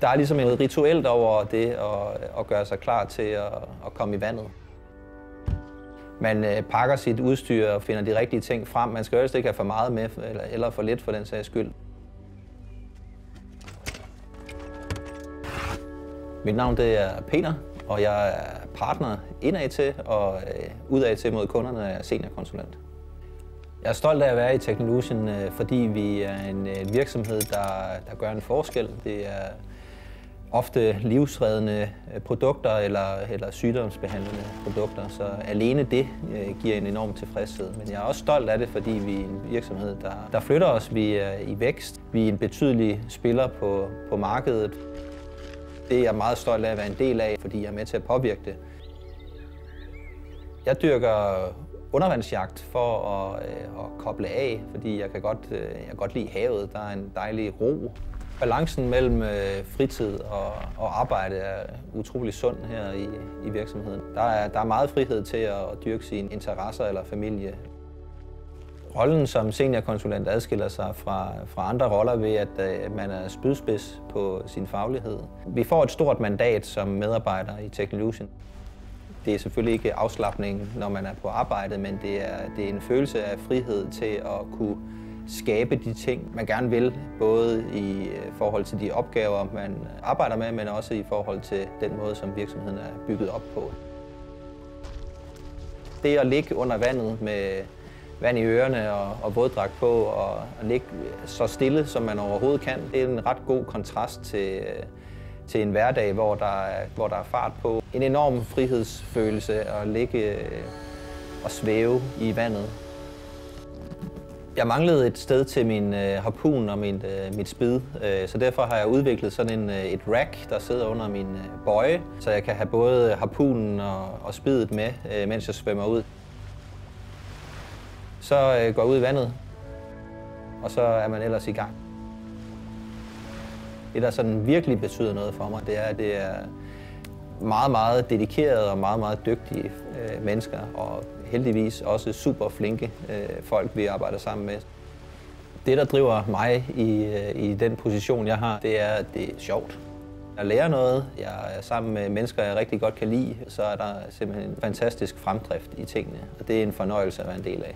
Der er ligesom et rituelt over det at gøre sig klar til at komme i vandet. Man pakker sit udstyr og finder de rigtige ting frem. Man skal jo helst ikke have for meget med, eller for lidt for den sags skyld. Mit navn det er Peter, og jeg er partner indad til og udad til mod kunderne er seniorkonsulent. Jeg er stolt af at være i Technolution, fordi vi er en virksomhed, der gør en forskel. Det er ofte livsreddende produkter eller sygdomsbehandlende produkter, så alene det giver en enorm tilfredshed. Men jeg er også stolt af det, fordi vi er en virksomhed, der flytter os. Vi er i vækst. Vi er en betydelig spiller på markedet. Det er jeg meget stolt af at være en del af, fordi jeg er med til at påvirke det. Jeg dyrker undervandsjagt for at koble af, fordi jeg kan godt lide havet. Der er en dejlig ro. Balancen mellem fritid og arbejde er utrolig sund her i virksomheden. Der er meget frihed til at dyrke sine interesser eller familie. Rollen som seniorkonsulent adskiller sig fra andre roller ved, at man er spydspids på sin faglighed. Vi får et stort mandat som medarbejder i Technolution. Det er selvfølgelig ikke afslapning, når man er på arbejde, men det er en følelse af frihed til at kunne skabe de ting, man gerne vil, både i forhold til de opgaver, man arbejder med, men også i forhold til den måde, som virksomheden er bygget op på. Det at ligge under vandet med vand i ørerne og våddragt på og ligge så stille, som man overhovedet kan, det er en ret god kontrast til en hverdag, hvor der er fart på. En enorm frihedsfølelse at ligge og svæve i vandet. Jeg manglede et sted til min harpun og mit spid, så derfor har jeg udviklet sådan et rack, der sidder under min bøje, så jeg kan have både harpunen og spidet med, mens jeg svømmer ud. Så går jeg ud i vandet, og så er man ellers i gang. Det, der sådan virkelig betyder noget for mig, det er, at det er meget, meget dedikerede og meget, meget dygtige mennesker, og heldigvis også super flinke folk, vi arbejder sammen med. Det, der driver mig i den position, jeg har, det er, at det er sjovt. Jeg lærer noget, jeg er sammen med mennesker, jeg rigtig godt kan lide, så er der simpelthen en fantastisk fremdrift i tingene, og det er en fornøjelse at være en del af.